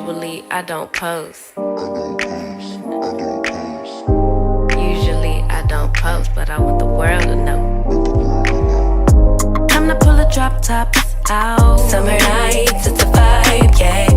Usually I don't post. Usually I don't post, but I want the world to know. Time to pull a drop top out. Summer nights, it's a vibe, yeah.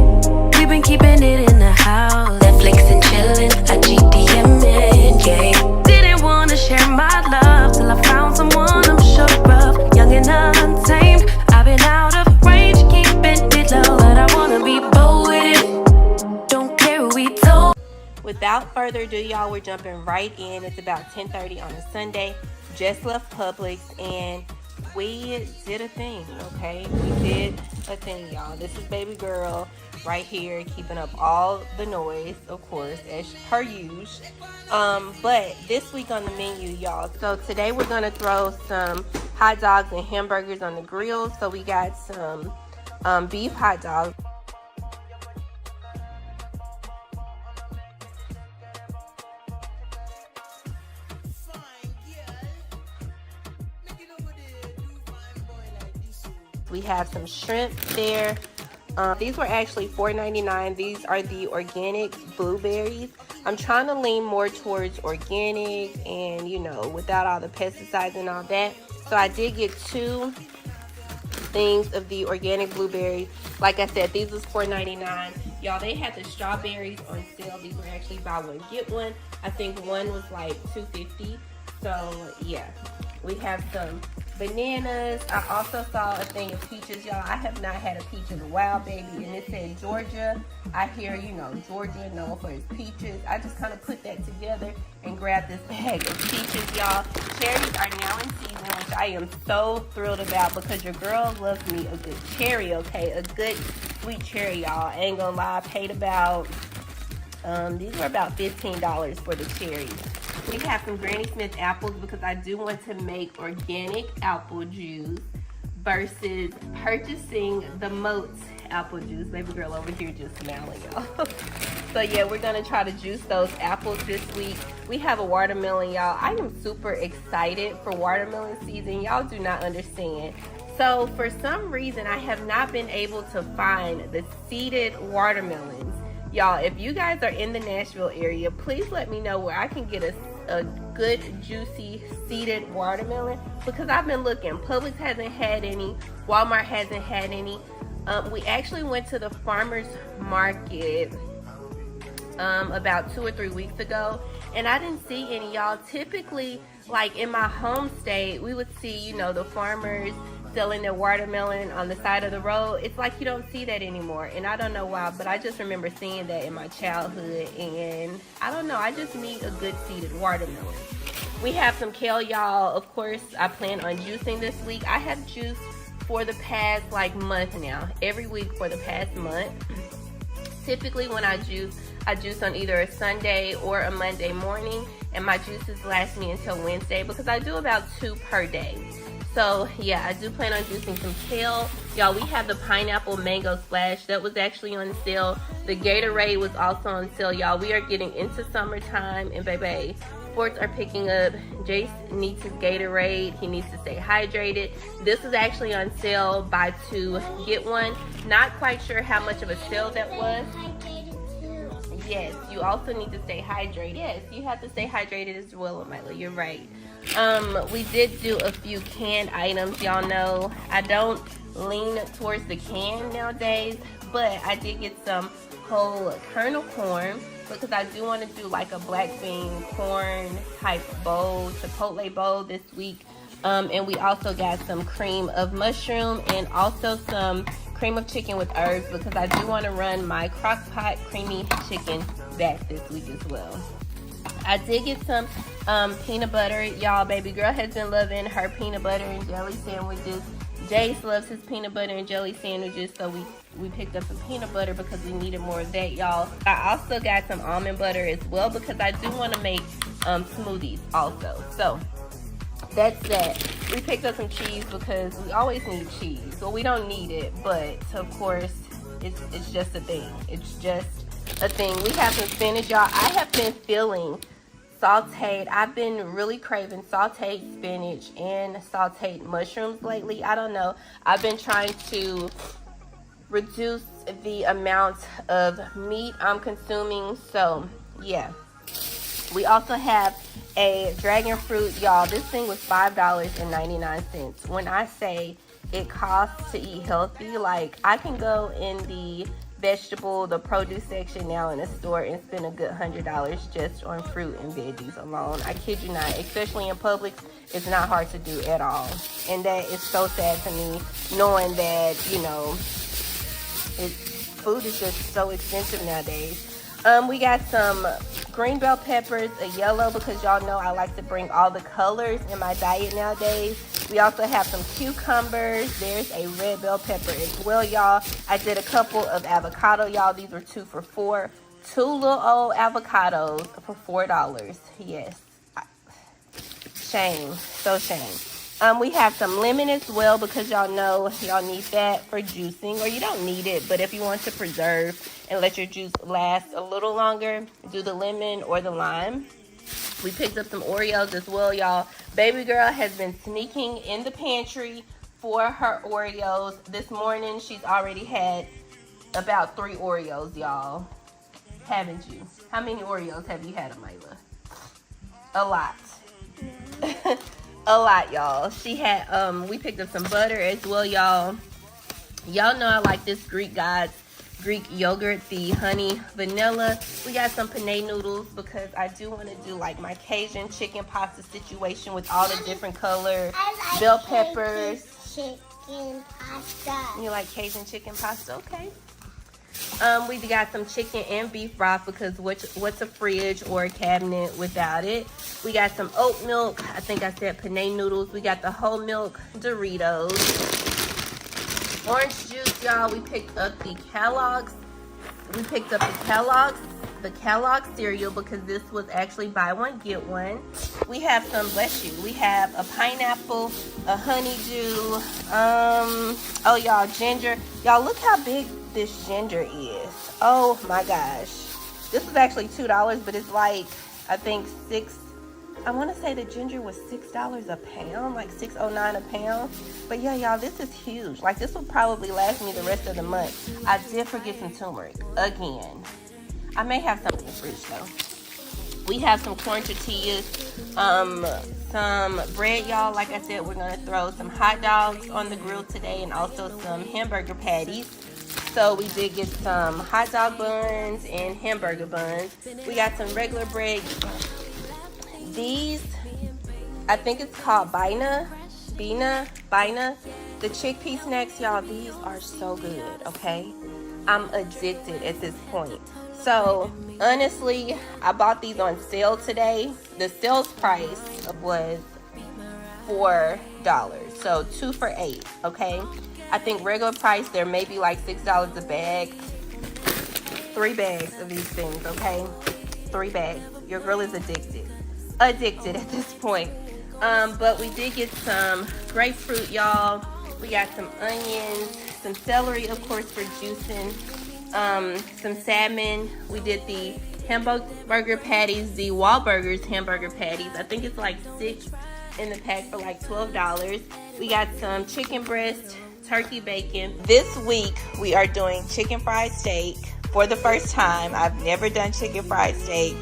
We've been keeping it in the house. Netflix and chillin', I GDM'in', yeah. Didn't wanna share my love till I found someone I'm sure of. Young and untamed, I've been out of range, keeping it low. But I wanna be bold with it, don't care who we told. Without further ado, y'all, we're jumping right in. It's about 10:30 on a Sunday. Just left Publix and we did a thing, okay? We did a thing, y'all. This is baby girl right here keeping up all the noise, of course, as per usual. But this week on the menu, y'all, so today we're gonna throw some hot dogs and hamburgers on the grill. So we got some beef hot dogs. We have some shrimp there. These were actually $4.99. These are the organic blueberries. I'm trying to lean more towards organic and, you know, without all the pesticides and all that. So I did get 2 things of the organic blueberries. Like I said, these was $4.99. Y'all, they had the strawberries on sale. These were actually buy one, get one. I think one was like $2.50. So yeah, we have some bananas. I also saw a thing of peaches, y'all. I have not had a peach in a while, baby. And it said Georgia. I hear, you know, Georgia known for its peaches. I just kind of put that together and grabbed this bag of peaches, y'all. Cherries are now in season, which I am so thrilled about because your girl loves me a good cherry, okay? A good sweet cherry, y'all. I ain't gonna lie. I paid about, these were about $15 for the cherries. We have some Granny Smith apples because I do want to make organic apple juice versus purchasing the Moats apple juice. Baby girl over here just smiling, y'all. So yeah, we're gonna try to juice those apples this week. We have a watermelon, y'all. I am super excited for watermelon season. Y'all do not understand. So for some reason, I have not been able to find the seeded watermelons. Y'all, if you guys are in the Nashville area, please let me know where I can get a good juicy seeded watermelon because I've been looking. Publix hasn't had any, Walmart hasn't had any. We actually went to the farmers market about 2 or 3 weeks ago and I didn't see any, y'all. Typically, like in my home state, we would see, you know, the farmers selling their watermelon on the side of the road. It's like you don't see that anymore, and I don't know why, but I just remember seeing that in my childhood, and I don't know, I just need a good seeded watermelon. We have some kale, y'all. Of course, I plan on juicing this week. I have juiced for the past like month now, every week for the past month. Typically when I juice on either a Sunday or a Monday morning, and my juices last me until Wednesday because I do about 2 per day. So yeah, I do plan on juicing some kale. Y'all, we have the pineapple mango splash that was actually on sale. The Gatorade was also on sale, y'all. We are getting into summertime and baby, sports are picking up. Jace needs his Gatorade. He needs to stay hydrated. This was actually on sale, buy 2, get 1. Not quite sure how much of a sale that was. Yes, you also need to stay hydrated. Yes, you have to stay hydrated as well, Mila. You're right. We did do a few canned items. Y'all know I don't lean towards the can nowadays, but I did get some whole kernel corn because I do want to do like a black bean corn type bowl, chipotle bowl this week. And we also got some cream of mushroom and also some cream of chicken with herbs because I do want to run my crock pot creamy chicken back this week as well. I did get some peanut butter. Y'all, baby girl has been loving her peanut butter and jelly sandwiches. Jace loves his peanut butter and jelly sandwiches, so we picked up some peanut butter because we needed more of that, y'all. I also got some almond butter as well because I do want to make smoothies also. So that's that. We picked up some cheese because we always need cheese. Well, we don't need it, but of course, it's just a thing. It's just a thing. We have some spinach, y'all. I have been feeling sauteed. I've been really craving sauteed spinach and sauteed mushrooms lately. I don't know. I've been trying to reduce the amount of meat I'm consuming. So yeah, we also have a dragon fruit, y'all. This thing was $5.99. When I say it costs to eat healthy, like I can go in the the produce section now in the store and spend a good $100 just on fruit and veggies alone. I kid you not, especially in Publix, it's not hard to do at all. And that is so sad to me, knowing that, you know, food is just so expensive nowadays. We got some green bell peppers, a yellow, because y'all know I like to bring all the colors in my diet nowadays. We also have some cucumbers. There's a red bell pepper as well, y'all. I did a couple of avocado, y'all. These were 2 for $4. 2 little old avocados for $4. Yes. Shame. So shame. We have some lemon as well, because y'all know y'all need that for juicing, or you don't need it, but if you want to preserve and let your juice last a little longer, do the lemon or the lime. We picked up some Oreos as well, y'all. Baby girl has been sneaking in the pantry for her Oreos. This morning, she's already had about 3 Oreos, y'all. Haven't you? How many Oreos have you had, Amila? A lot. A lot, y'all. She had, we picked up some butter as well, y'all. Y'all know I like this Greek yogurt, the honey vanilla. We got some penne noodles because I do want to do like my Cajun chicken pasta situation with all the different color bell peppers. Chicken pasta. You like Cajun chicken pasta? Okay. We got some chicken and beef broth, because what's a fridge or a cabinet without it? We got some oat milk. I think I said penne noodles. We got the whole milk Doritos. Orange juice, y'all. We picked up the Kellogg's. We picked up the Kellogg's cereal, because this was actually buy one, get one. We have some, bless you, we have a pineapple, a honeydew, oh y'all, ginger. Y'all, look how big this ginger is. Oh my gosh. This was actually $2, but it's like, I think I want to say the ginger was $6 a pound, like $6.09 a pound. But yeah, y'all, this is huge. Like, this will probably last me the rest of the month. I did forget some turmeric again. I may have some in the fridge though. We have some corn tortillas, some bread, y'all. Like I said, we're gonna throw some hot dogs on the grill today, and also some hamburger patties. So we did get some hot dog buns and hamburger buns. We got some regular bread. These, I think it's called Bina. The chickpea snacks, y'all, these are so good, okay? I'm addicted at this point. So, honestly, I bought these on sale today. The sales price was $4. So, 2 for $8, okay? I think regular price, they're maybe like $6 a bag. 3 bags of these things, okay? 3 bags. Your girl is addicted at this point. But we did get some grapefruit, y'all. We got some onions, some celery, of course, for juicing, some salmon. We did the hamburger patties, the Wahlburgers hamburger patties. I think it's like 6 in the pack for like $12. We got some chicken breast, turkey bacon. This week we are doing chicken fried steak for the first time. I've never done chicken fried steak.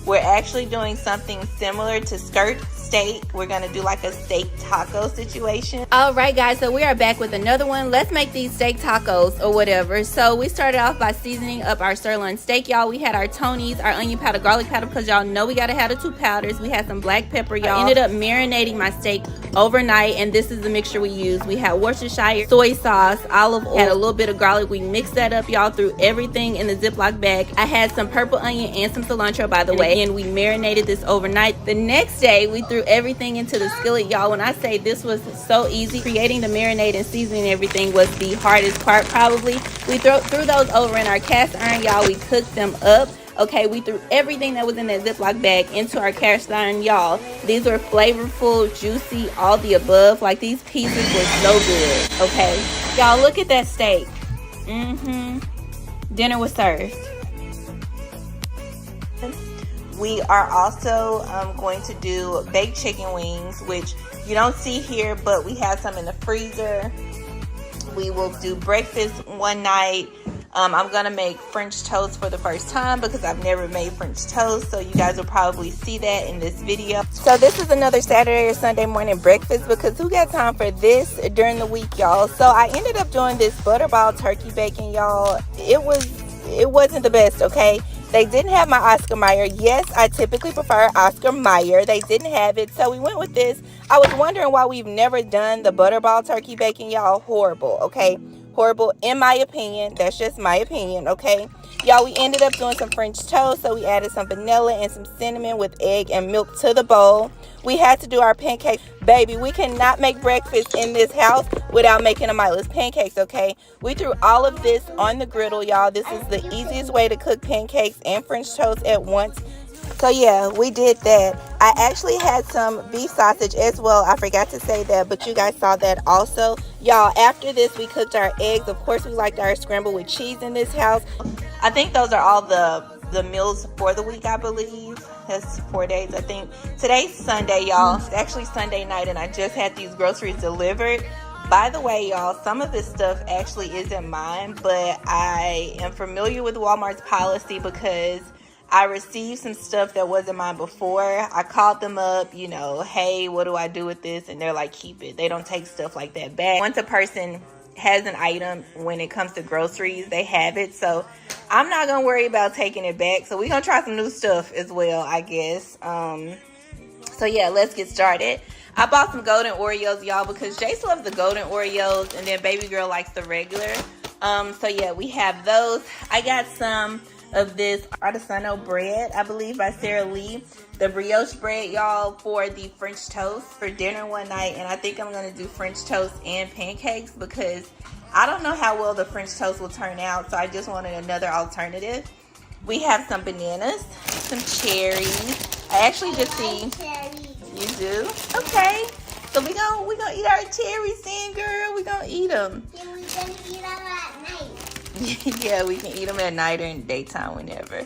We're actually doing something similar to skirt steak. We're gonna do like a steak taco situation. All right, guys, so we are back with another one. Let's make these steak tacos or whatever. So we started off by seasoning up our sirloin steak, y'all. We had our Tony's, our onion powder, garlic powder, because y'all know we gotta have the 2 powders. We had some black pepper, y'all. I ended up marinating my steak overnight, and this is the mixture we used. We had Worcestershire, soy sauce, olive oil, had a little bit of garlic. We mixed that up, y'all, threw everything in the Ziploc bag. I had some purple onion and some cilantro, by the way, and we marinated this overnight. The next day, we threw everything into the skillet, y'all. When I say this was so easy, creating the marinade and seasoning everything was the hardest part, probably. We threw those over in our cast iron, y'all. We cooked them up. Okay, we threw everything that was in that Ziploc bag into our cast iron, y'all. These were flavorful, juicy, all the above. Like, these pieces were so good, okay? Y'all, look at that steak. Dinner was served. We are also going to do baked chicken wings, which you don't see here, but we have some in the freezer. We will do breakfast one night. I'm gonna make French toast for the first time because I've never made French toast, so you guys will probably see that in this video. So this is another Saturday or Sunday morning breakfast because who got time for this during the week, y'all? So I ended up doing this butterball turkey bacon, y'all. It wasn't the best, okay? They didn't have my Oscar Mayer. Yes, I typically prefer Oscar Mayer. They didn't have it, so we went with this. I was wondering why we've never done the butterball turkey bacon, y'all. Horrible, okay? Horrible in my opinion. That's just my opinion, okay? Y'all, we ended up doing some French toast, so we added some vanilla and some cinnamon with egg and milk to the bowl. We had to do our pancakes. Baby, we cannot make breakfast in this house without making a mindless pancakes, okay? We threw all of this on the griddle, y'all. This is the easiest way to cook pancakes and French toast at once. So yeah, we did that. I actually had some beef sausage as well. I forgot to say that, but you guys saw that also. Y'all, after this, we cooked our eggs. Of course, we liked our scramble with cheese in this house. I think those are all the meals for the week, I believe. That's 4 days, I think. Today's Sunday, y'all. It's actually Sunday night, and I just had these groceries delivered. By the way, y'all, some of this stuff actually isn't mine, but I am familiar with Walmart's policy because I received some stuff that wasn't mine before. I called them up, you know, hey, what do I do with this? And they're like, keep it. They don't take stuff like that back. Once a person has an item, when it comes to groceries, they have it. So I'm not going to worry about taking it back. So we're going to try some new stuff as well, I guess. So yeah, let's get started. I bought some golden Oreos, y'all, because Jace loves the golden Oreos, and then baby girl likes the regular. So yeah, we have those. I got some of this artisanal bread, I believe, by Sara Lee. The brioche bread, y'all, for the French toast for dinner one night. And I think I'm going to do French toast and pancakes because I don't know how well the French toast will turn out. So I just wanted another alternative. We have some bananas, some cherries. I actually just see... You do? Okay. So we gonna eat our cherries then, girl. We gonna eat them. Yeah, we can eat them at night. Yeah, we can eat them at night or in daytime, whenever.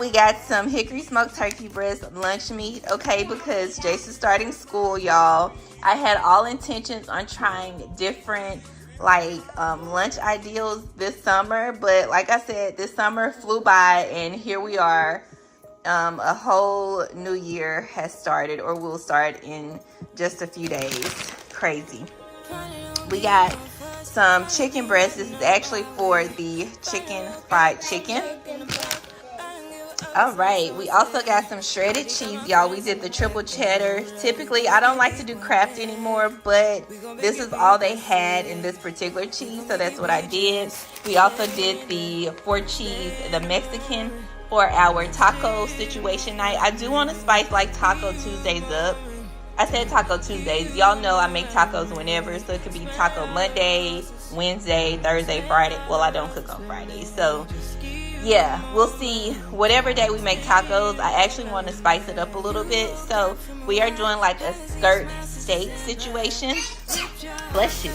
We got some hickory smoked turkey breast lunch meat, okay, because Jason's starting school, y'all. I had all intentions on trying different, like, lunch ideals this summer, but like I said, this summer flew by, and here we are. A whole new year has started, or will start in just a few days. Crazy. We got some chicken breast. This is actually for the chicken fried chicken. All right, we also got some shredded cheese, y'all. We did the triple cheddar. Typically, I don't like to do Kraft anymore, but this is all they had in this particular cheese, so that's what I did. We also did the 4 cheese, the Mexican, for our taco situation night. I do want to spice like Taco Tuesdays up. I said Taco Tuesdays. Y'all know I make tacos whenever, so it could be Taco Monday, Wednesday, Thursday, Friday. Well, I don't cook on Friday, so yeah, we'll see. Whatever day we make tacos, I actually want to spice it up a little bit. So we are doing like a skirt steak situation. Bless you.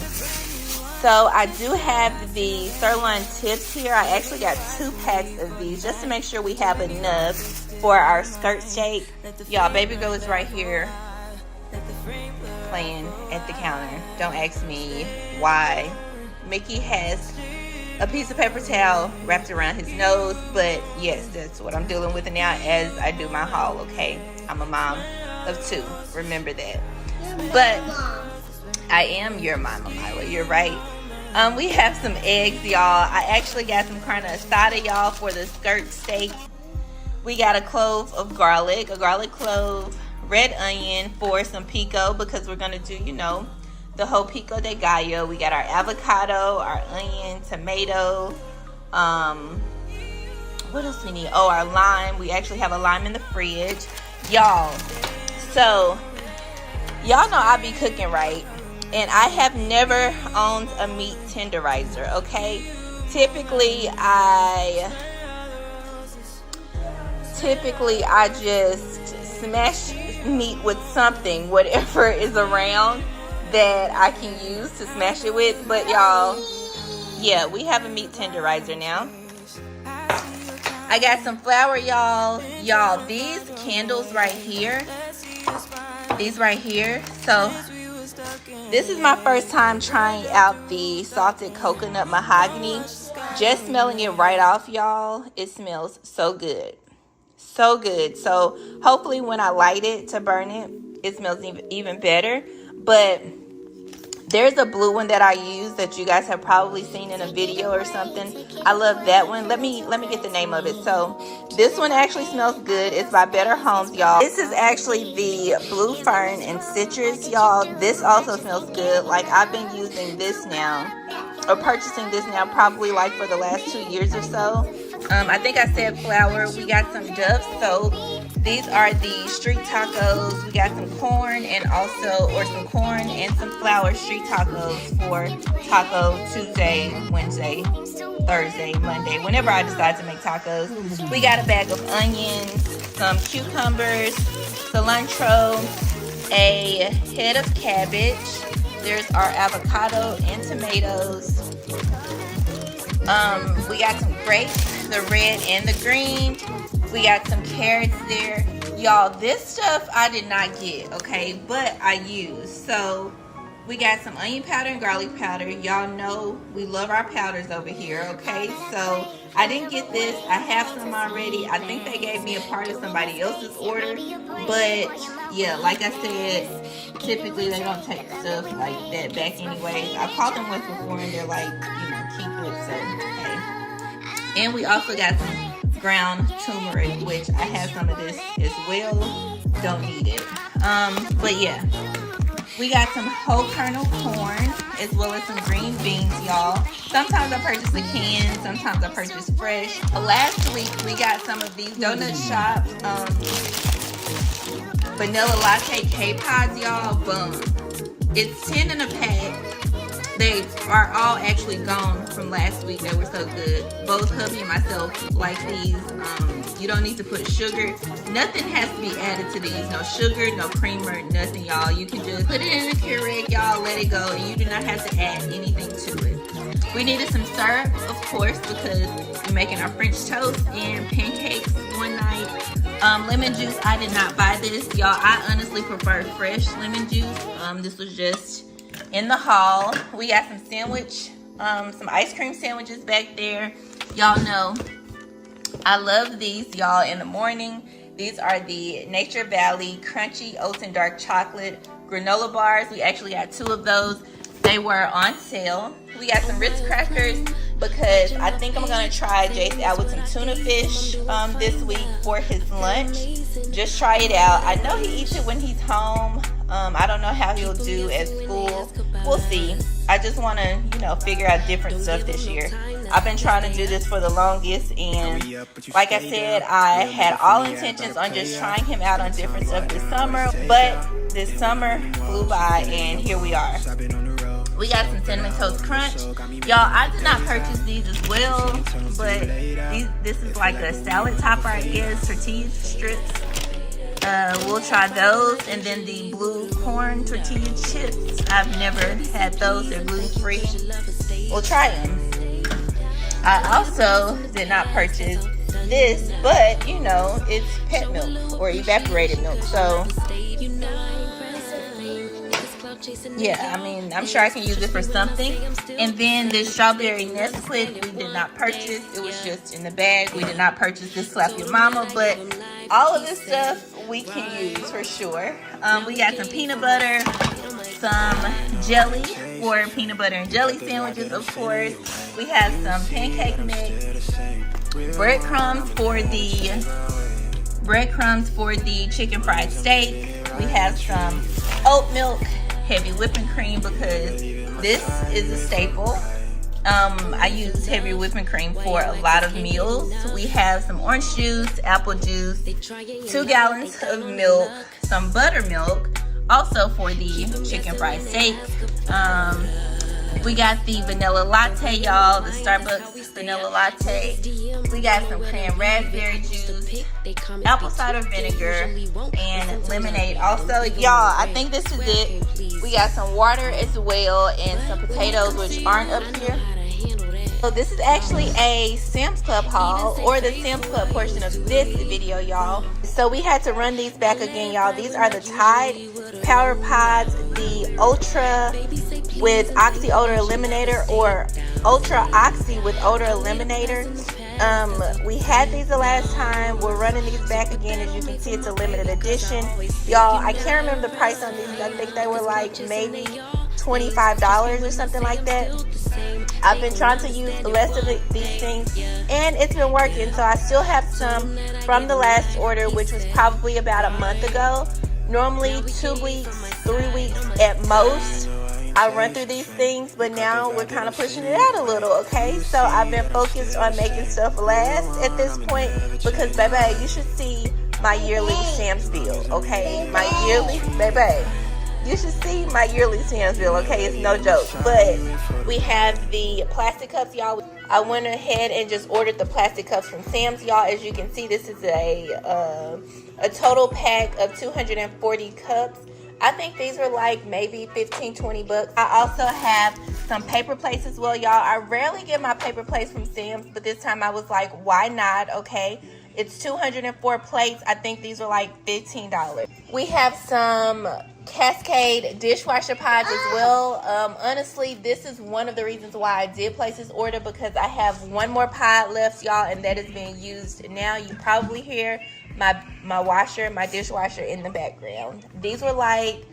So I do have the sirloin tips here. I actually got 2 packs of these just to make sure we have enough for our skirt steak. Y'all, baby girl is right here playing at the counter. Don't ask me why. Mickey has a piece of paper towel wrapped around his nose, but yes, that's what I'm dealing with now as I do my haul, okay? I'm a mom of 2. Remember that. But I am your mama, Mila. You're right. We have some eggs, y'all. I actually got some carne asada, y'all, for the skirt steak. We got a clove of garlic, a garlic clove, red onion for some pico because we're going to do, you know, the whole pico de gallo. We got our avocado, our onion, tomato. What else we need? Oh, our lime. We actually have a lime in the fridge. Y'all, so y'all know I be cooking, right? And I have never owned a meat tenderizer, okay? Typically I just smash meat with something, whatever is around that I can use to smash it with. But y'all, yeah, we have a meat tenderizer now. I got some flour, y'all. Y'all, these candles right here, so this is my first time trying out the salted coconut mahogany. Just smelling it right off, y'all, it smells so good. So good. So hopefully when I light it to burn it, it smells even better. But there's a blue one that I use that you guys have probably seen in a video or something. I love that one. Let me get the name of it. So this one actually smells good. It's by Better Homes, y'all. This is actually the Blue Fern and Citrus, y'all. This also smells good. Like, I've been using this now, or purchasing this now, probably like for the last 2 years or so. I think I said flour. We got some Dove soap. These are the street tacos. We got some corn and some corn and some flour street tacos for Taco Tuesday, Wednesday, Thursday, Monday, whenever I decide to make tacos. We got a bag of onions, some cucumbers, cilantro, a head of cabbage. There's our avocado and tomatoes. We got some grapes, the red and the green. We got some carrots there. Y'all, this stuff I did not get, okay, but I used. So we got some onion powder and garlic powder. Y'all know we love our powders over here, okay? So I didn't get this. I have some already. I think they gave me a part of somebody else's order. But yeah, like I said, typically they don't take stuff like that back anyways. I called them once before and they're like, keep it, so okay. And we also got some ground turmeric, which I have some of this as well. Don't need it. But yeah, we got some whole kernel corn as well as some green beans, y'all. Sometimes I purchase the canned, sometimes I purchase fresh. Last week we got some of these Donut Shop vanilla latte K-Pods, y'all. Boom. It's 10 in a pack. They are all actually gone from last week. They were so good. Both hubby and myself like these. You don't need to put sugar. Nothing has to be added to these. No sugar, no creamer, nothing, y'all. You can just put it in a Keurig, y'all, let it go, and you do not have to add anything to it. We needed some syrup, of course, because we're making our French toast and pancakes one night. Lemon juice, I did not buy this, y'all. I honestly prefer fresh lemon juice. This was just in the haul. We got some some ice cream sandwiches back there. Y'all know I love these, y'all, in the morning. These are the Nature Valley Crunchy Oats and Dark Chocolate granola bars. We actually got 2 of those. They were on sale. We got some Ritz crackers because I think I'm gonna try Jace out with some tuna fish this week for his lunch. Just try it out. I know he eats it when he's home. I don't know how he'll do at school. We'll see. I just want to, figure out different stuff this year. I've been trying to do this for the longest, and like I said, I had all intentions on just trying him out on different stuff this summer, but this summer flew by, and here we are. We got some Cinnamon Toast Crunch. Y'all, I did not purchase these as well, but this is like a salad topper, I guess, tortilla strips. We'll try those, and then the blue corn tortilla chips. I've never had those. They're gluten-free. We'll try them. I also did not purchase this, but it's pet milk or evaporated milk. So yeah, I mean, I'm sure I can use it for something. And then this strawberry Nesquik we did not purchase. It was just in the bag. We did not purchase this Slap Your Mama, but all of this stuff we can use for sure. We got some peanut butter, some jelly for peanut butter and jelly sandwiches, of course. We have some pancake mix, breadcrumbs for the chicken fried steak. We have some oat milk, heavy whipping cream because this is a staple. I use heavy whipping cream for a lot of meals. We have some orange juice, apple juice, 2 gallons of milk, some buttermilk, also for the chicken fried steak. We got the vanilla latte, y'all, the Starbucks vanilla latte. We got some cran raspberry juice, apple cider vinegar, and lemonade. Also, y'all, I think this is it. We got some water as well and some potatoes, which aren't up here. So this is actually a Sam's Club haul, or the Sam's Club portion of this video, y'all. So we had to run these back again, y'all. These are the Tide Power Pods, the Ultra with Oxy Odor Eliminator or Ultra Oxy with Odor Eliminator. We had these the last time. We're running these back again. As you can see, it's a limited edition. Y'all, I can't remember the price on these. I think they were like maybe $25 or something like that. I've been trying to use less of these things, and it's been working. So I still have some from the last order, which was probably about a month ago. Normally 2 weeks, 3 weeks at most, I run through these things, but now we're kind of pushing it out a little, okay? So I've been focused on making stuff last at this point because, baby, you should see my yearly Sam's bill, okay? My yearly, baby, you should see my yearly Sam's bill, okay? It's no joke. But we have the plastic cups, y'all. I went ahead and just ordered the plastic cups from Sam's, y'all. As you can see, this is a total pack of 240 cups. I think these were like maybe 15-20 bucks. I also have some paper plates as well, y'all. I rarely get my paper plates from Sam's, but this time I was like, why not? Okay, it's 204 plates. I think these were like $15. We have some Cascade dishwasher pods as well. Honestly, this is one of the reasons why I did place this order, because I have one more pod left, y'all, and that is being used now. You probably hear my dishwasher in the background. These were like,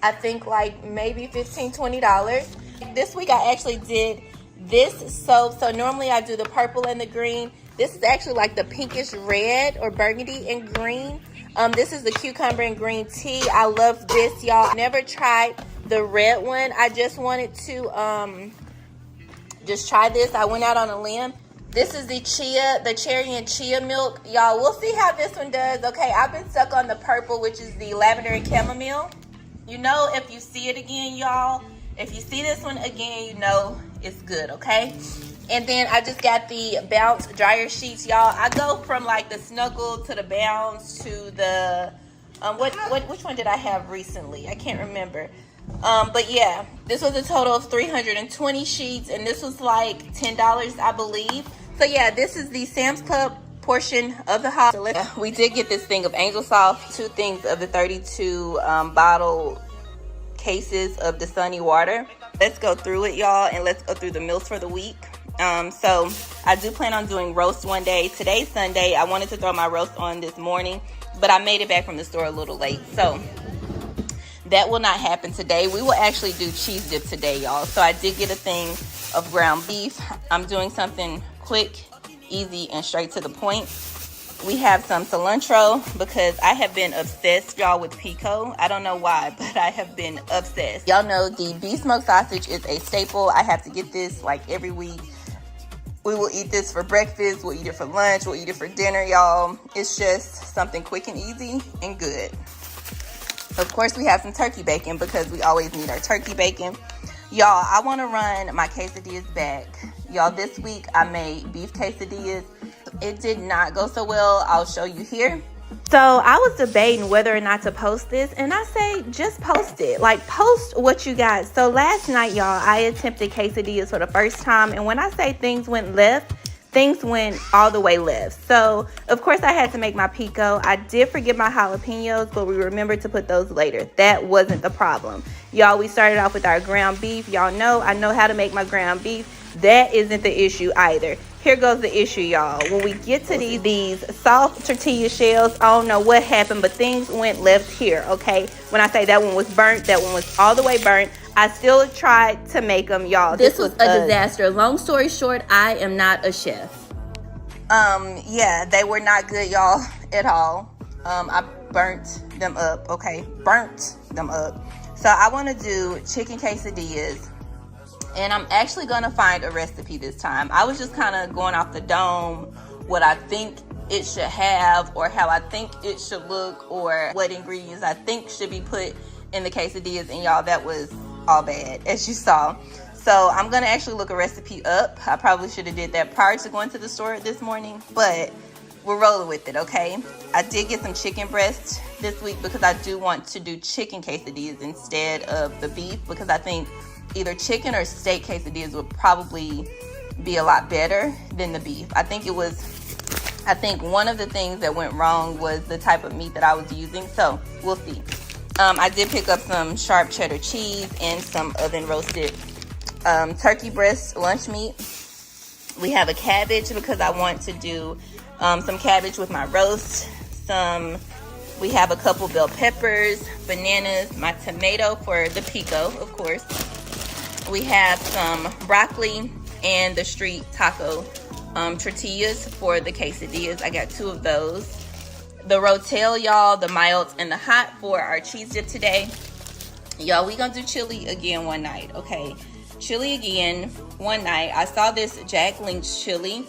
I think like maybe $15-$20. This week I actually did this soap. So normally I do the purple and the green. This is actually like the pinkish red or burgundy and green. This is the cucumber and green tea. I love this, y'all. Never tried the red one. I just wanted to just try this. I went out on a limb. This is the cherry and chia milk. Y'all, we'll see how this one does. Okay, I've been stuck on the purple, which is the lavender and chamomile. You know, if you see it again, y'all, if you see this one again, you know it's good, okay? And then I just got the Bounce dryer sheets, y'all. I go from like the Snuggle to the Bounce to the, which one did I have recently? I can't remember. But yeah, this was a total of 320 sheets, and this was like $10, I believe. So yeah, this is the Sam's Club portion of the haul. We did get this thing of Angel Soft, 2 things of the 32 bottle cases of the Sunny Water. Let's go through it, y'all, and let's go through the meals for the week. So I do plan on doing roast one day. Today's Sunday. I wanted to throw my roast on this morning, but I made it back from the store a little late, so that will not happen today. We will actually do cheese dip today, y'all. So I did get a thing of ground beef. I'm doing something quick, easy, and straight to the point. We have some cilantro because I have been obsessed, y'all, with pico. I don't know why, but I have been obsessed. Y'all know the beef smoked sausage is a staple. I have to get this like every week. We will eat this for breakfast. We'll eat it for lunch. We'll eat it for dinner, y'all. It's just something quick and easy and good. Of course, we have some turkey bacon because we always need our turkey bacon. Y'all, I want to run my quesadillas back. Y'all, this week I made beef quesadillas. It did not go so well. I'll show you here. So I was debating whether or not to post this, and I say just post it. Like, post what you got. So last night, y'all, I attempted quesadillas for the first time, and when I say things went left, things went all the way left. So of course I had to make my pico. I did forget my jalapenos, but we remembered to put those later. That wasn't the problem, y'all. We started off with our ground beef. Y'all know I know how to make my ground beef. That isn't the issue either. Here goes the issue, y'all. When we get to these soft tortilla shells, I don't know what happened, but things went left here, okay? When I say that one was burnt, that one was all the way burnt. I still tried to make them, y'all. This was a disaster. Long story short, I am not a chef. Yeah, they were not good, y'all, at all. I burnt them up, okay? Burnt them up. So I want to do chicken quesadillas. And I'm actually going to find a recipe this time. I was just kind of going off the dome, what I think it should have, or how I think it should look, or what ingredients I think should be put in the quesadillas. And y'all, that was all bad, as you saw. So I'm going to actually look a recipe up. I probably should have did that prior to going to the store this morning, but we're rolling with it, okay? I did get some chicken breast this week because I do want to do chicken quesadillas instead of the beef, because I think either chicken or steak quesadillas would probably be a lot better than the beef. I think one of the things that went wrong was the type of meat that I was using. So we'll see. I did pick up some sharp cheddar cheese and some oven roasted turkey breast lunch meat. We have a cabbage because I want to do some cabbage with my roast. We have a couple bell peppers, bananas, my tomato for the pico, of course. We have some broccoli and the street taco tortillas for the quesadillas. I got 2 of those. The rotel, y'all, the mild and the hot for our cheese dip today. Y'all, we gonna do chili again one night, okay? Chili again one night. I saw this Jack Link's chili.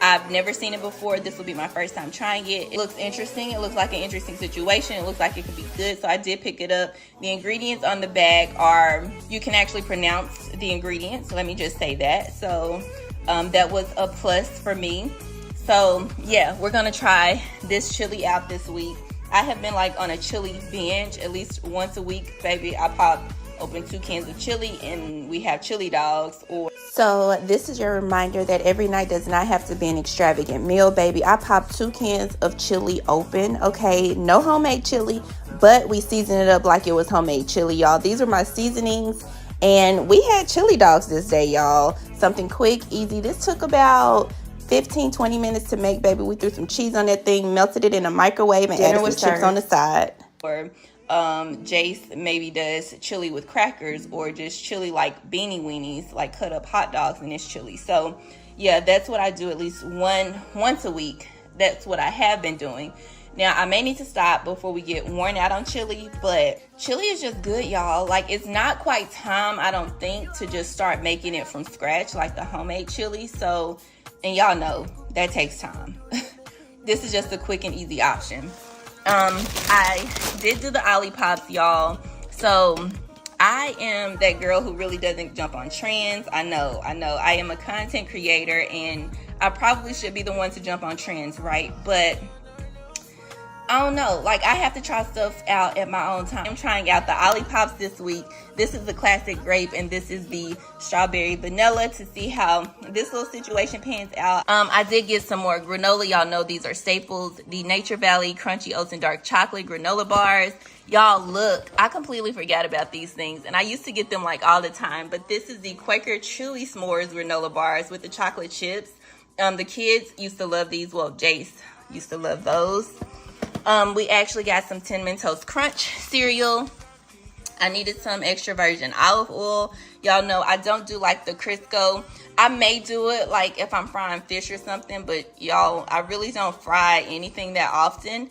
I've never seen it before. This will be my first time trying it. It looks interesting. It looks like an interesting situation. It looks like it could be good, so I did pick it up. The ingredients on the bag are, you can actually pronounce the ingredients. Let me just say that. So that was a plus for me. So yeah, we're gonna try this chili out this week. I have been like on a chili binge at least once a week, baby. I pop open 2 cans of chili and we have chili dogs. So this is your reminder that every night does not have to be an extravagant meal, baby. I popped 2 cans of chili open, okay? No homemade chili, but we seasoned it up like it was homemade chili, y'all. These are my seasonings, and we had chili dogs this day, y'all. Something quick, easy. This took about 15-20 minutes to make, baby. We threw some cheese on that thing, melted it in a microwave, and added some chips on the side. Or Jace maybe does chili with crackers, or just chili like beanie weenies, like cut up hot dogs in this chili. So yeah, that's what I do at least once a week. That's what I have been doing. Now I may need to stop before we get worn out on chili, but chili is just good, y'all. Like, it's not quite time, I don't think, to just start making it from scratch like the homemade chili. So, and y'all know that takes time. This is just a quick and easy option. I did do the Olipop, y'all. So I am that girl who really doesn't jump on trends. I know. I am a content creator, and I probably should be the one to jump on trends, right? But I don't know. Like, I have to try stuff out at my own time. I'm trying out the Olipops this week. This is the classic grape, and this is the strawberry vanilla, to see how this little situation pans out. I did get some more granola. Y'all know these are staples. The Nature Valley Crunchy Oats and Dark Chocolate granola bars. Y'all, look, I completely forgot about these things, and I used to get them like all the time. But this is the Quaker Chewy S'mores granola bars with the chocolate chips. The kids used to love these. Well, Jace used to love those. We actually got some Cinnamon Toast Crunch cereal. I needed some extra virgin olive oil. Y'all know I don't do like the Crisco. I may do it like if I'm frying fish or something, but y'all, I really don't fry anything that often.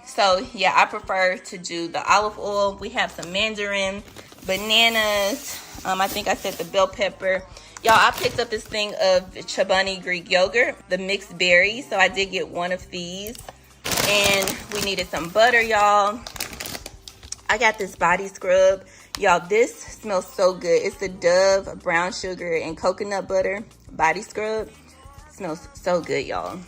So yeah, I prefer to do the olive oil. We have some mandarin, bananas. I think I said the bell pepper. Y'all, I picked up this thing of Chobani Greek yogurt, the mixed berries. So I did get one of these. And we needed some butter, y'all. I got this body scrub. Y'all, this smells so good. It's the Dove brown sugar and coconut butter body scrub. It smells so good, y'all.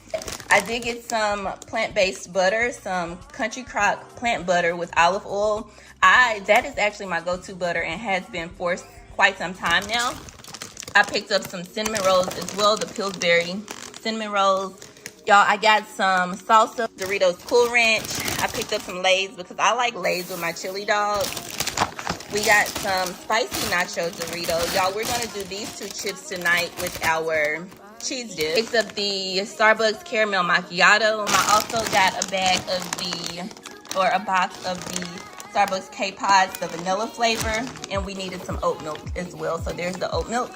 I did get some plant-based butter, some Country Crock plant butter with olive oil. That is actually my go-to butter and has been for quite some time now. I picked up some cinnamon rolls as well, the Pillsbury cinnamon rolls. Y'all, I got some salsa, Doritos Cool Ranch. I picked up some Lay's because I like Lay's with my chili dogs. We got some spicy nacho Doritos. Y'all, we're going to do these 2 chips tonight with our cheese dip. Picked up the Starbucks Caramel Macchiato. I also got a box of the Starbucks K-Pods, the vanilla flavor. And we needed some oat milk as well. So there's the oat milk.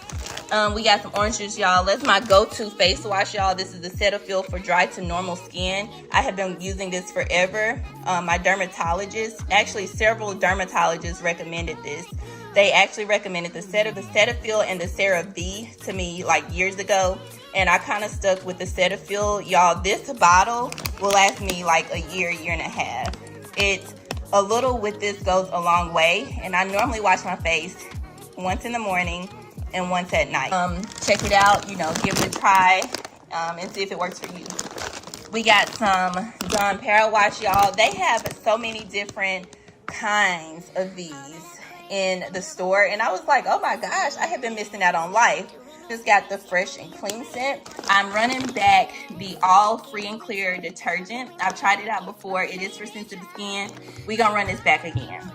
We got some orange juice, y'all. That's my go-to face wash, y'all. This is the Cetaphil for dry to normal skin. I have been using this forever. My dermatologist, actually several dermatologists recommended this. They actually recommended the Cetaphil and the CeraVe to me like years ago. And I kind of stuck with the Cetaphil. Y'all, this bottle will last me like a year and a half. It's a little with this goes a long way. And I normally wash my face once in the morning and once at night. Check it out, you know, give it a try and see if it works for you. We got some Dawn Para Wash, y'all. They have so many different kinds of these in the store, and I was like, oh my gosh, I have been missing out on life Just got the fresh and clean scent. I'm running back the all free and clear detergent. I've tried it out before. It is for sensitive skin. We're gonna run this back again.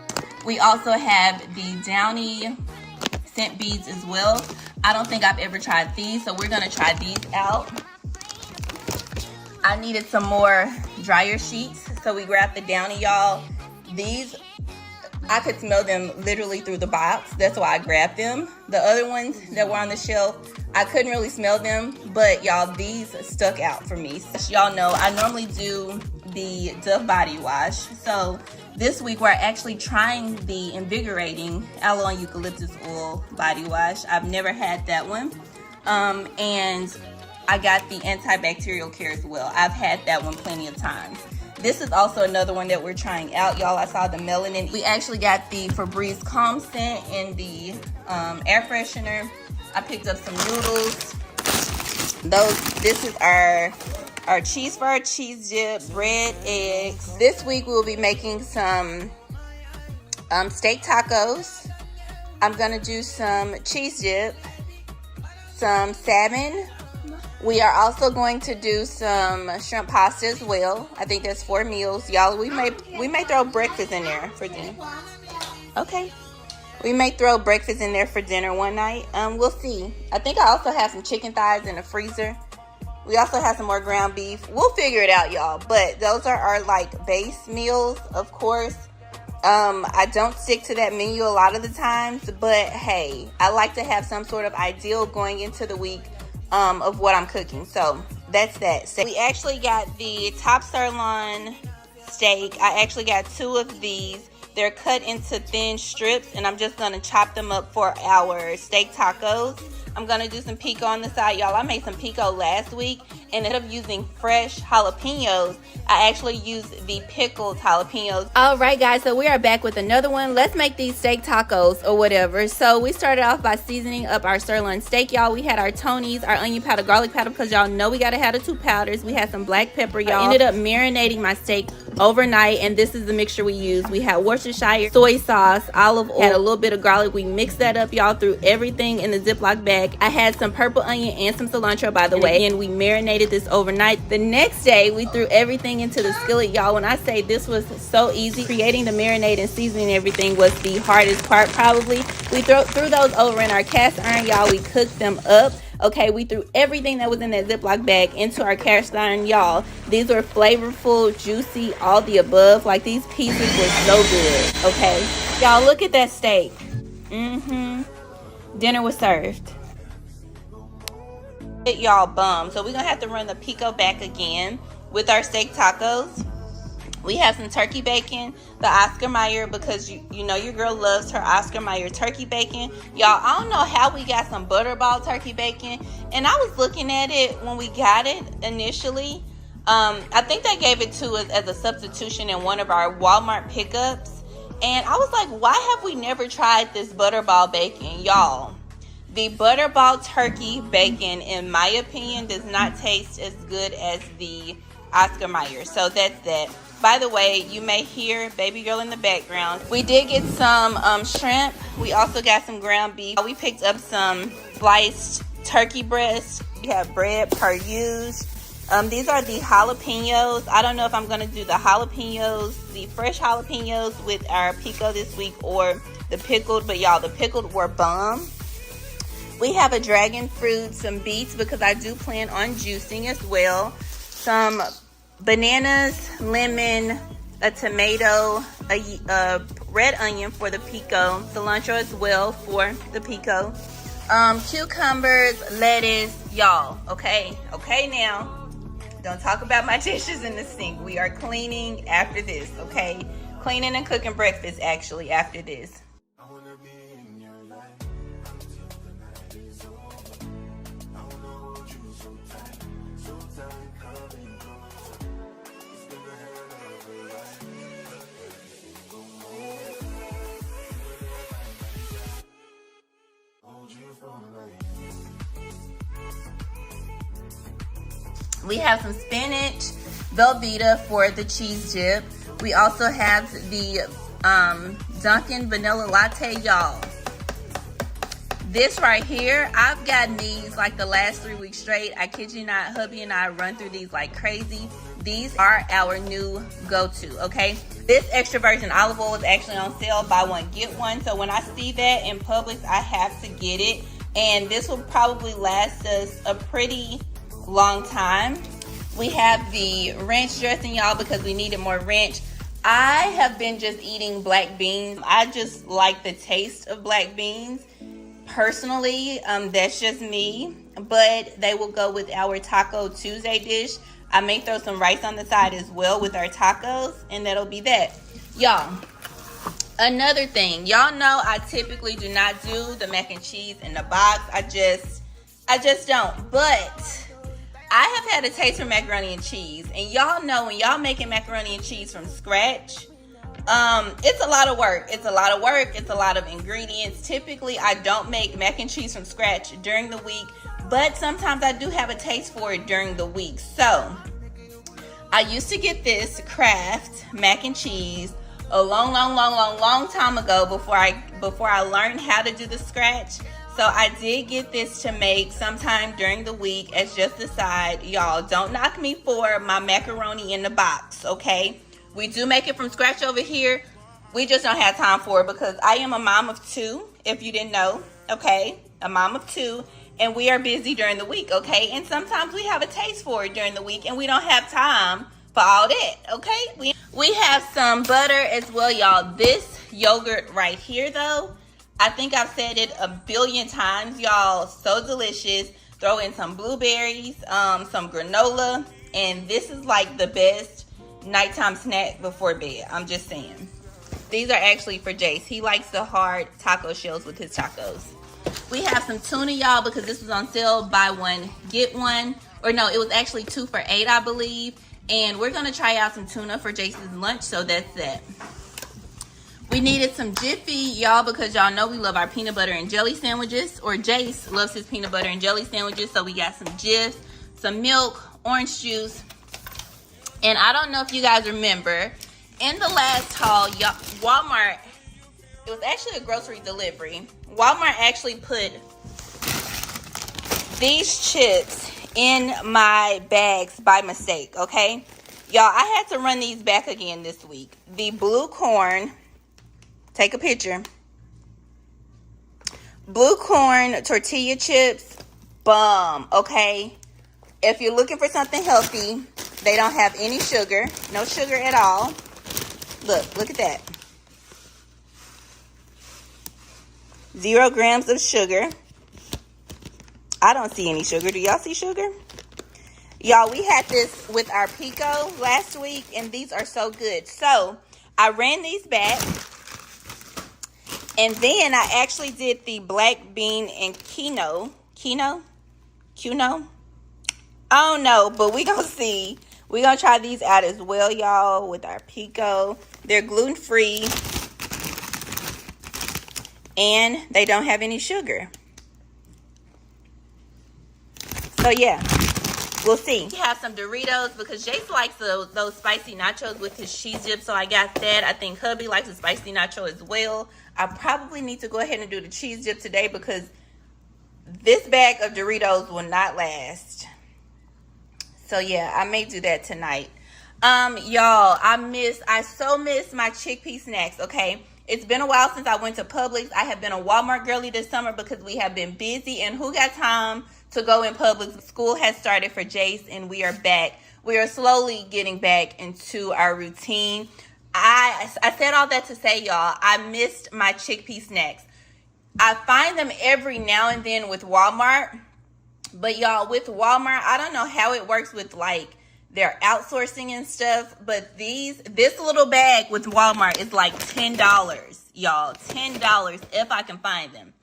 We also have the Downy scent beads as well. I don't think I've ever tried these, so we're gonna try these out. I needed some more dryer sheets, so we grabbed the Downy, y'all. These, I could smell them literally through the box. That's why I grabbed them. The other ones that were on the shelf, I couldn't really smell them, but y'all, these stuck out for me. As y'all know, I normally do the Dove body wash. So this week we're actually trying the invigorating aloe and eucalyptus oil body wash. I've never had that one. And I got the antibacterial care as well. I've had that one plenty of times. This is also another one that we're trying out, y'all. I saw the melanin. We actually got the Febreze Calm scent in the air freshener. I picked up some noodles. This is our cheese fry, cheese dip, bread, eggs. This week we'll be making some steak tacos. I'm gonna do some cheese dip, some salmon. We are also going to do some shrimp pasta as well. I think that's 4 meals. Y'all, we may throw breakfast in there for dinner. Okay. We may throw breakfast in there for dinner one night. We'll see. I think I also have some chicken thighs in the freezer. We also have some more ground beef. We'll figure it out, y'all. But those are our like base meals, of course. I don't stick to that menu a lot of the times, but hey, I like to have some sort of ideal going into the week of what I'm cooking. So that's that. So we actually got the top sirloin steak. I actually got 2 of these. They're cut into thin strips, and I'm just gonna chop them up for our steak tacos. I'm gonna do some pico on the side, y'all. I made some pico last week, and instead of using fresh jalapenos, I actually used the pickled jalapenos. All right, guys, so we are back with another one. Let's make these steak tacos or whatever. So we started off by seasoning up our sirloin steak, y'all. We had our Tony's, our onion powder, garlic powder, because y'all know we gotta have the 2 powders. We had some black pepper, y'all. I ended up marinating my steak overnight, and this is the mixture we used. We had Worcestershire, soy sauce, olive oil, had a little bit of garlic. We mixed that up, y'all, threw everything in the Ziploc bag. I had some purple onion and some cilantro, by the way, and we marinated this overnight. The next day, we threw everything into the skillet, y'all. When I say this was so easy, creating the marinade and seasoning everything was the hardest part, probably. We threw those over in our cast iron, y'all. We cooked them up. Okay, we threw everything that was in that Ziploc bag into our cast iron, y'all. These were flavorful, juicy, all the above. Like, these pieces were so good, okay? Y'all, look at that steak. Dinner was served. Y'all bum. So we're gonna have to run the pico back again with our steak tacos. We have some turkey bacon, the Oscar Mayer, because you know your girl loves her Oscar Mayer turkey bacon. Y'all, I don't know how we got some butterball turkey bacon, and I was looking at it when we got it initially. I think they gave it to us as a substitution in one of our Walmart pickups, and I was like, why have we never tried this butterball bacon? Y'all, the butterball turkey bacon, in my opinion, does not taste as good as the Oscar Mayer. So that's that. By the way, you may hear baby girl in the background. We did get some shrimp. We also got some ground beef. We picked up some sliced turkey breast. We have bread per use. These are the jalapenos. I don't know if I'm going to do the jalapenos, the fresh jalapenos with our pico this week, or the pickled. But y'all, the pickled were bomb. We have a dragon fruit, some beets, because I do plan on juicing as well. Some bananas, lemon, a tomato, a red onion for the pico, cilantro as well for the pico, cucumbers, lettuce, y'all. Okay now, don't talk about my dishes in the sink. We are cleaning after this, okay? Cleaning and cooking breakfast actually after this. We have some spinach, Velveeta for the cheese dip. We also have the Dunkin' Vanilla Latte, y'all. This right here, I've gotten these like the last 3 weeks straight. I kid you not, hubby and I run through these like crazy. These are our new go-to, okay? This extra virgin olive oil is actually on sale, buy one, get one. So when I see that in Publix, I have to get it. And this will probably last us a pretty long time. We have the ranch dressing, y'all, because we needed more ranch. I have been just eating black beans. I just like the taste of black beans. Personally, that's just me. But they will go with our Taco Tuesday dish. I may throw some rice on the side as well with our tacos, and that'll be that. Y'all, another thing. Y'all know I typically do not do the mac and cheese in the box. I just don't. But I have had a taste for macaroni and cheese. And y'all know when y'all making macaroni and cheese from scratch, it's a lot of work. It's a lot of work. It's a lot of ingredients. Typically, I don't make mac and cheese from scratch during the week. But sometimes I do have a taste for it during the week. So, I used to get this Kraft mac and cheese a long time ago before I learned how to do the scratch. So, I did get this to make sometime during the week as just a side. Y'all, don't knock me for my macaroni in the box, okay? We do make it from scratch over here. We just don't have time for it because I am a mom of 2, if you didn't know, okay? A mom of 2. And we are busy during the week, okay? And sometimes we have a taste for it during the week and we don't have time for all that, okay? We have some butter as well, y'all. This yogurt right here, though, I think I've said it a billion times, y'all. So delicious. Throw in some blueberries, some granola, and this is like the best nighttime snack before bed. I'm just saying. These are actually for Jace. He likes the hard taco shells with his tacos. We have some tuna, y'all, because this was on sale. Buy one, get one. Or no, it was actually 2 for $8, I believe. And we're going to try out some tuna for Jace's lunch, so that's that. We needed some Jiffy, y'all, because y'all know we love our peanut butter and jelly sandwiches. Or Jace loves his peanut butter and jelly sandwiches, so we got some Jifs, some milk, orange juice. And I don't know if you guys remember, in the last haul, y'all, Walmart, it was actually a grocery delivery. Walmart actually put these chips in my bags by mistake, okay? Y'all, I had to run these back again this week. The blue corn, take a picture. Blue corn tortilla chips, bomb, okay? If you're looking for something healthy, they don't have any sugar, no sugar at all. Look at that. 0 grams of sugar. I don't see any sugar. Do y'all see sugar? Y'all, we had this with our pico last week, and these are so good. So, I ran these back, and then I actually did the black bean and quinoa. I don't know, but we gonna see. We gonna try these out as well, y'all, with our pico. They're gluten-free. And they don't have any sugar. So, yeah. We'll see. We have some Doritos because Jace likes those spicy nachos with his cheese dip. So, I got that. I think hubby likes a spicy nacho as well. I probably need to go ahead and do the cheese dip today because this bag of Doritos will not last. So, yeah. I may do that tonight. Y'all, I so miss my chickpea snacks, okay? It's been a while since I went to Publix. I have been a Walmart girly this summer because we have been busy. And who got time to go in Publix? School has started for Jace and we are back. We are slowly getting back into our routine. I said all that to say, y'all, I missed my chickpea snacks. I find them every now and then with Walmart. But y'all, with Walmart, I don't know how it works with like their outsourcing and stuff, but this little bag with Walmart is like $10, y'all. $10 if I can find them.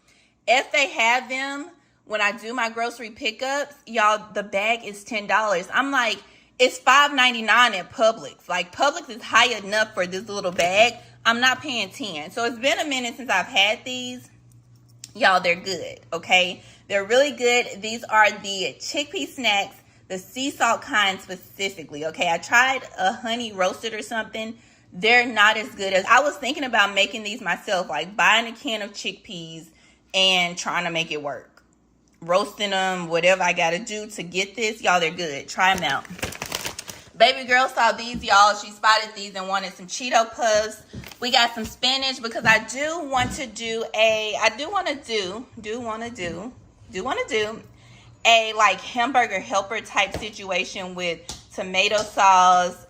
If they have them when I do my grocery pickups, y'all, the bag is $10. I'm like, it's $5.99 at Publix. Like, Publix is high enough for this little bag. I'm not paying $10. So it's been a minute since I've had these. Y'all, they're good, okay? They're really good. These are the chickpea snacks, the sea salt kind specifically, okay? I tried a honey roasted or something. They're not as good as... I was thinking about making these myself, like buying a can of chickpeas and trying to make it work. Roasting them, whatever I gotta do to get this. Y'all, they're good. Try them out. Baby girl saw these, y'all. She spotted these and wanted some Cheeto Puffs. We got some spinach because I do want to do a like hamburger helper type situation with tomato sauce,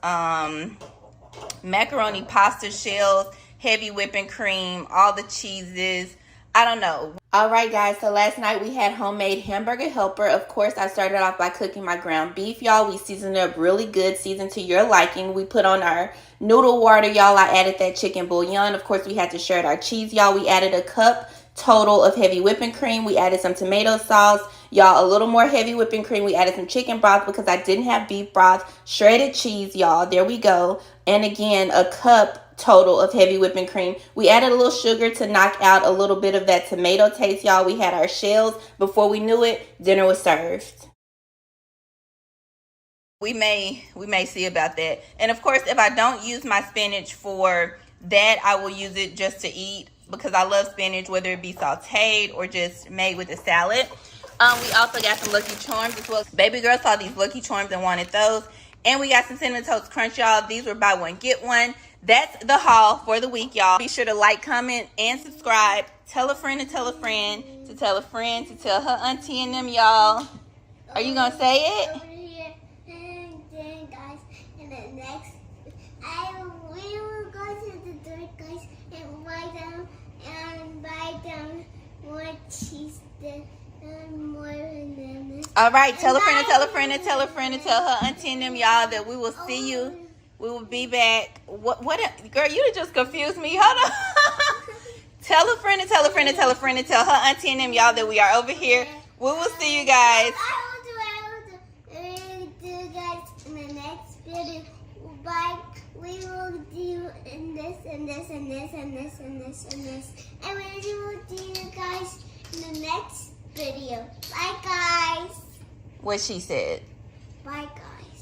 macaroni pasta shells, heavy whipping cream, all the cheeses. I don't know. All right, guys. So last night we had homemade hamburger helper. Of course, I started off by cooking my ground beef, y'all. We seasoned it up really good, seasoned to your liking. We put on our noodle water, y'all. I added that chicken bouillon. Of course, we had to shred our cheese, y'all. We added a cup total of heavy whipping cream. We added some tomato sauce, y'all. A little more heavy whipping cream. We added some chicken broth because I didn't have beef broth. Shredded cheese, y'all. There we go. And again, a cup total of heavy whipping cream. We added a little sugar to knock out a little bit of that tomato taste, y'all. We had our shells. Before we knew it, dinner was served. We may see about that. And of course, if I don't use my spinach for that, I will use it just to eat because I love spinach, whether it be sauteed or just made with a salad. We also got some Lucky Charms as well. Baby girl saw these Lucky Charms and wanted those. And we got some Cinnamon Toast Crunch, y'all. These were buy one, get one. That's the haul for the week, y'all. Be sure to like, comment, and subscribe. Tell a friend to tell a friend to tell a friend to tell her auntie and them, y'all. Are you going to say it? Over here, and then, guys, in the next, we will go to the door, guys, and buy them more cheese and more than this. All right, tell a friend to tell a friend to tell a friend to tell her auntie and them, y'all, that we will see you. We will be back. What? Girl, you just confused me. Hold on. Tell a friend to tell a friend to tell a friend to tell her auntie and them, y'all, that we are over here. We will see you guys. I will do guys in the next video. But we will do in this and this and this and this and this and this. And we will do you guys in the next video. Bye, guys. What she said. Bye, guys.